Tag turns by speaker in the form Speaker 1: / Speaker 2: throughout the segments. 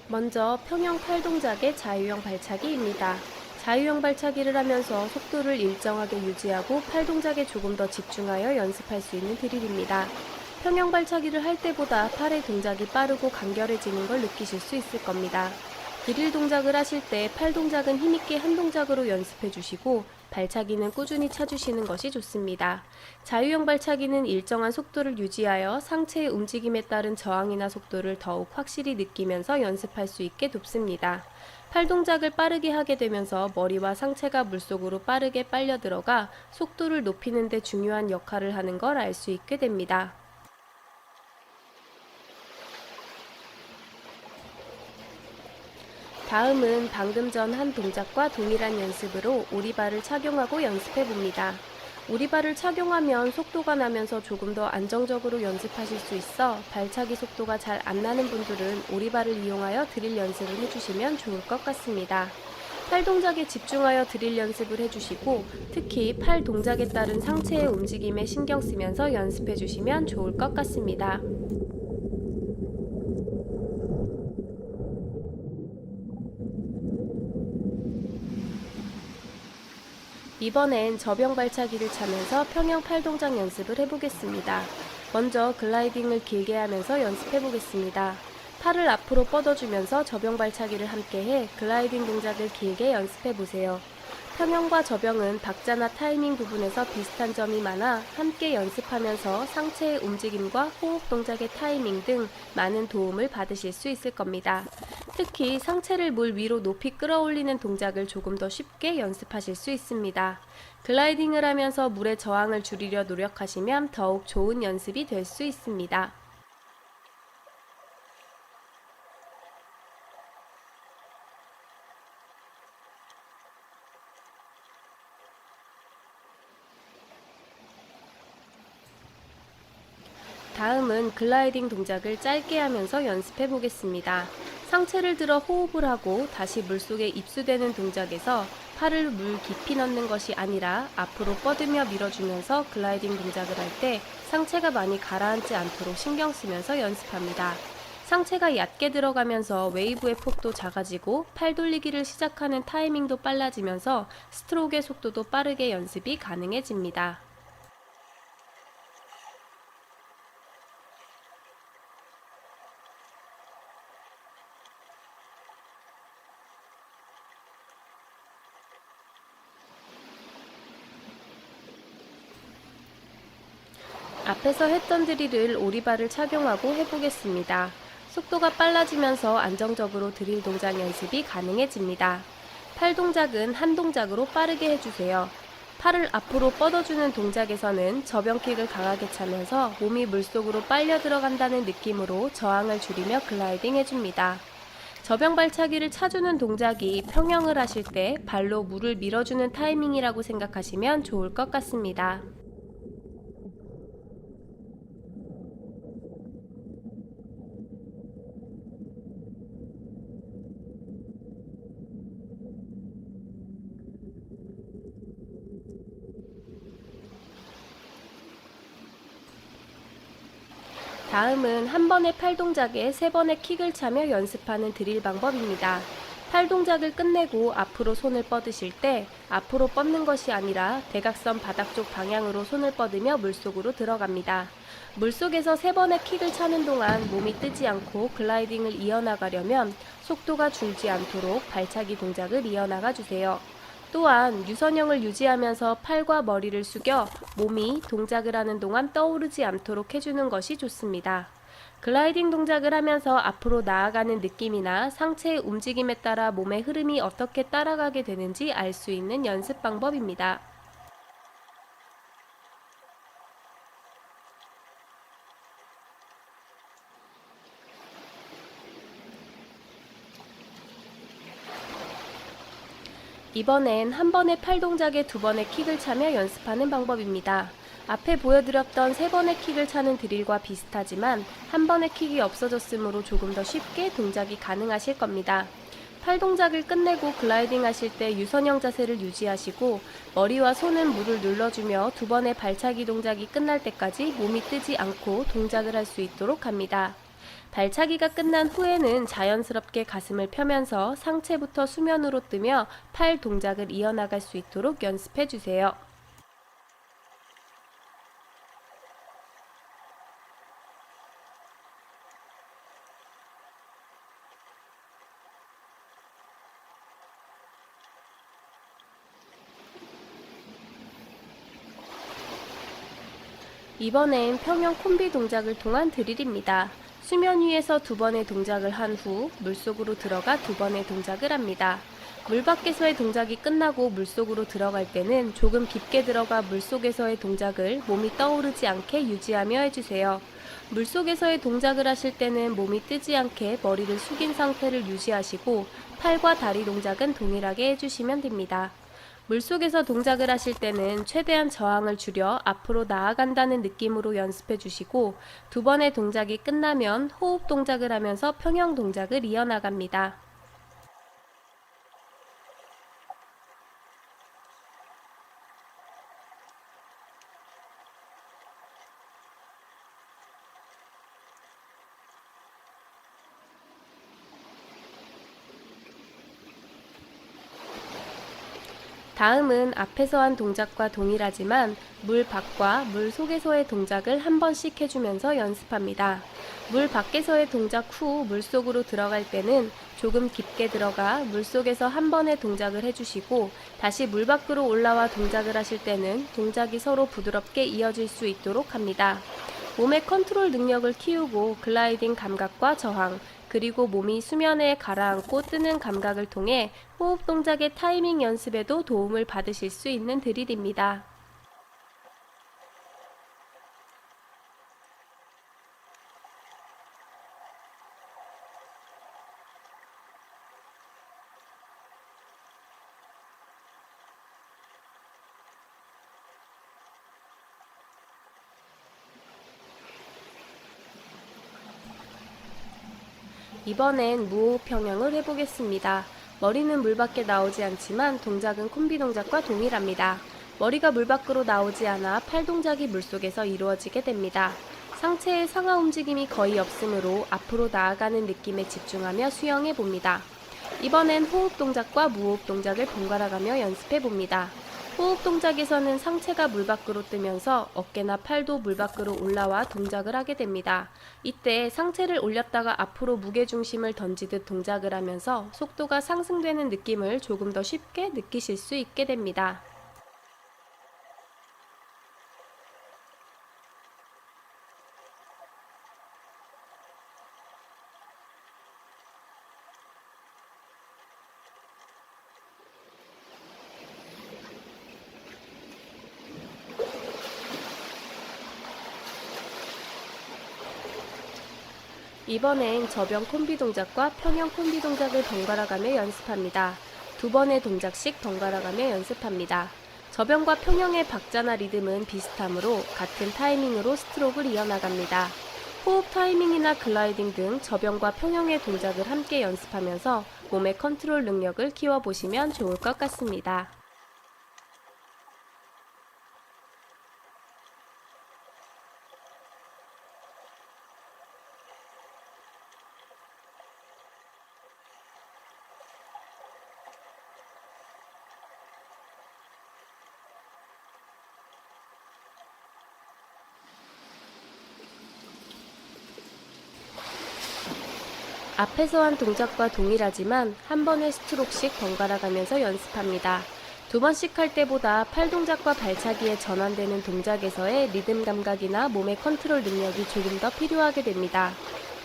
Speaker 1: 먼저 평형 팔 동작의 자유형 발차기입니다. 자유형 발차기를 하면서 속도를 일정하게 유지하고 팔 동작에 조금 더 집중하여 연습할 수 있는 드릴입니다. 평형 발차기를 할 때보다 팔의 동작이 빠르고 간결해지는 걸 느끼실 수 있을 겁니다. 드릴 동작을 하실 때 팔 동작은 힘있게 한 동작으로 연습해 주시고 발차기는 꾸준히 차주시는 것이 좋습니다. 자유형 발차기는 일정한 속도를 유지하여 상체의 움직임에 따른 저항이나 속도를 더욱 확실히 느끼면서 연습할 수 있게 돕습니다. 팔 동작을 빠르게 하게 되면서 머리와 상체가 물속으로 빠르게 빨려 들어가 속도를 높이는 데 중요한 역할을 하는 걸 알 수 있게 됩니다. 다음은 방금 전 한 동작과 동일한 연습으로 오리발을 착용하고 연습해 봅니다. 오리발을 착용하면 속도가 나면서 조금 더 안정적으로 연습하실 수 있어 발차기 속도가 잘 안 나는 분들은 오리발을 이용하여 드릴 연습을 해주시면 좋을 것 같습니다. 팔 동작에 집중하여 드릴 연습을 해주시고 특히 팔 동작에 따른 상체의 움직임에 신경 쓰면서 연습해 주시면 좋을 것 같습니다. 이번엔 저병 발차기를 차면서 평형 팔 동작 연습을 해보겠습니다. 먼저 글라이딩을 길게 하면서 연습해보겠습니다. 팔을 앞으로 뻗어주면서 저병 발차기를 함께해 글라이딩 동작을 길게 연습해보세요. 평형과 저병은 박자나 타이밍 부분에서 비슷한 점이 많아 함께 연습하면서 상체의 움직임과 호흡 동작의 타이밍 등 많은 도움을 받으실 수 있을 겁니다. 특히 상체를 물 위로 높이 끌어올리는 동작을 조금 더 쉽게 연습하실 수 있습니다. 글라이딩을 하면서 물의 저항을 줄이려 노력하시면 더욱 좋은 연습이 될 수 있습니다. 다음은 글라이딩 동작을 짧게 하면서 연습해 보겠습니다. 상체를 들어 호흡을 하고 다시 물속에 입수되는 동작에서 팔을 물 깊이 넣는 것이 아니라 앞으로 뻗으며 밀어주면서 글라이딩 동작을 할 때 상체가 많이 가라앉지 않도록 신경 쓰면서 연습합니다. 상체가 얕게 들어가면서 웨이브의 폭도 작아지고 팔 돌리기를 시작하는 타이밍도 빨라지면서 스트로크의 속도도 빠르게 연습이 가능해집니다. 앞에서 했던 드릴을 오리발을 착용하고 해보겠습니다. 속도가 빨라지면서 안정적으로 드릴 동작 연습이 가능해집니다. 팔 동작은 한 동작으로 빠르게 해주세요. 팔을 앞으로 뻗어주는 동작에서는 저병킥을 강하게 차면서 몸이 물속으로 빨려 들어간다는 느낌으로 저항을 줄이며 글라이딩 해줍니다. 저병 발차기를 차주는 동작이 평형을 하실 때 발로 물을 밀어주는 타이밍이라고 생각하시면 좋을 것 같습니다. 다음은 한 번의 팔 동작에 3번의 킥을 차며 연습하는 드릴 방법입니다. 팔 동작을 끝내고 앞으로 손을 뻗으실 때 앞으로 뻗는 것이 아니라 대각선 바닥 쪽 방향으로 손을 뻗으며 물속으로 들어갑니다. 물속에서 3번의 킥을 차는 동안 몸이 뜨지 않고 글라이딩을 이어나가려면 속도가 줄지 않도록 발차기 동작을 이어나가 주세요. 또한 유선형을 유지하면서 팔과 머리를 숙여 몸이 동작을 하는 동안 떠오르지 않도록 해주는 것이 좋습니다. 글라이딩 동작을 하면서 앞으로 나아가는 느낌이나 상체의 움직임에 따라 몸의 흐름이 어떻게 따라가게 되는지 알 수 있는 연습 방법입니다. 이번엔 한 번의 팔 동작에 2번의 킥을 차며 연습하는 방법입니다. 앞에 보여드렸던 3번의 킥을 차는 드릴과 비슷하지만 한 번의 킥이 없어졌으므로 조금 더 쉽게 동작이 가능하실 겁니다. 팔 동작을 끝내고 글라이딩 하실 때 유선형 자세를 유지하시고 머리와 손은 물을 눌러주며 2번의 발차기 동작이 끝날 때까지 몸이 뜨지 않고 동작을 할 수 있도록 합니다. 발차기가 끝난 후에는 자연스럽게 가슴을 펴면서 상체부터 수면으로 뜨며 팔 동작을 이어나갈 수 있도록 연습해 주세요. 이번엔 평형 콤비 동작을 통한 드릴입니다. 수면 위에서 2번의 동작을 한 후 물속으로 들어가 2번의 동작을 합니다. 물 밖에서의 동작이 끝나고 물속으로 들어갈 때는 조금 깊게 들어가 물속에서의 동작을 몸이 떠오르지 않게 유지하며 해주세요. 물속에서의 동작을 하실 때는 몸이 뜨지 않게 머리를 숙인 상태를 유지하시고 팔과 다리 동작은 동일하게 해주시면 됩니다. 물속에서 동작을 하실 때는 최대한 저항을 줄여 앞으로 나아간다는 느낌으로 연습해 주시고 2번의 동작이 끝나면 호흡 동작을 하면서 평형 동작을 이어나갑니다. 다음은 앞에서 한 동작과 동일하지만 물 밖과 물 속에서의 동작을 한 번씩 해주면서 연습합니다. 물 밖에서의 동작 후 물속으로 들어갈 때는 조금 깊게 들어가 물속에서 한 번의 동작을 해주시고 다시 물 밖으로 올라와 동작을 하실 때는 동작이 서로 부드럽게 이어질 수 있도록 합니다. 몸의 컨트롤 능력을 키우고 글라이딩 감각과 저항, 그리고 몸이 수면에 가라앉고 뜨는 감각을 통해 호흡 동작의 타이밍 연습에도 도움을 받으실 수 있는 드릴입니다. 이번엔 무호흡 평형을 해보겠습니다. 머리는 물 밖에 나오지 않지만 동작은 콤비 동작과 동일합니다. 머리가 물 밖으로 나오지 않아 팔 동작이 물속에서 이루어지게 됩니다. 상체의 상하 움직임이 거의 없으므로 앞으로 나아가는 느낌에 집중하며 수영해 봅니다. 이번엔 호흡 동작과 무호흡 동작을 번갈아 가며 연습해 봅니다. 호흡 동작에서는 상체가 물 밖으로 뜨면서 어깨나 팔도 물 밖으로 올라와 동작을 하게 됩니다. 이때 상체를 올렸다가 앞으로 무게중심을 던지듯 동작을 하면서 속도가 상승되는 느낌을 조금 더 쉽게 느끼실 수 있게 됩니다. 이번엔 저병 콤비 동작과 평형 콤비 동작을 번갈아 가며 연습합니다. 2번의 동작씩 번갈아 가며 연습합니다. 저병과 평형의 박자나 리듬은 비슷하므로 같은 타이밍으로 스트로크를 이어나갑니다. 호흡 타이밍이나 글라이딩 등 저병과 평형의 동작을 함께 연습하면서 몸의 컨트롤 능력을 키워보시면 좋을 것 같습니다. 앞에서 한 동작과 동일하지만 한 번의 스트로크씩 번갈아 가면서 연습합니다. 2번씩 할 때보다 팔 동작과 발차기에 전환되는 동작에서의 리듬 감각이나 몸의 컨트롤 능력이 조금 더 필요하게 됩니다.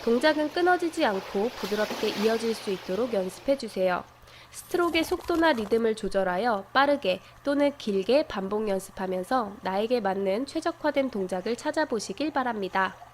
Speaker 1: 동작은 끊어지지 않고 부드럽게 이어질 수 있도록 연습해 주세요. 스트로크의 속도나 리듬을 조절하여 빠르게 또는 길게 반복 연습하면서 나에게 맞는 최적화된 동작을 찾아보시길 바랍니다.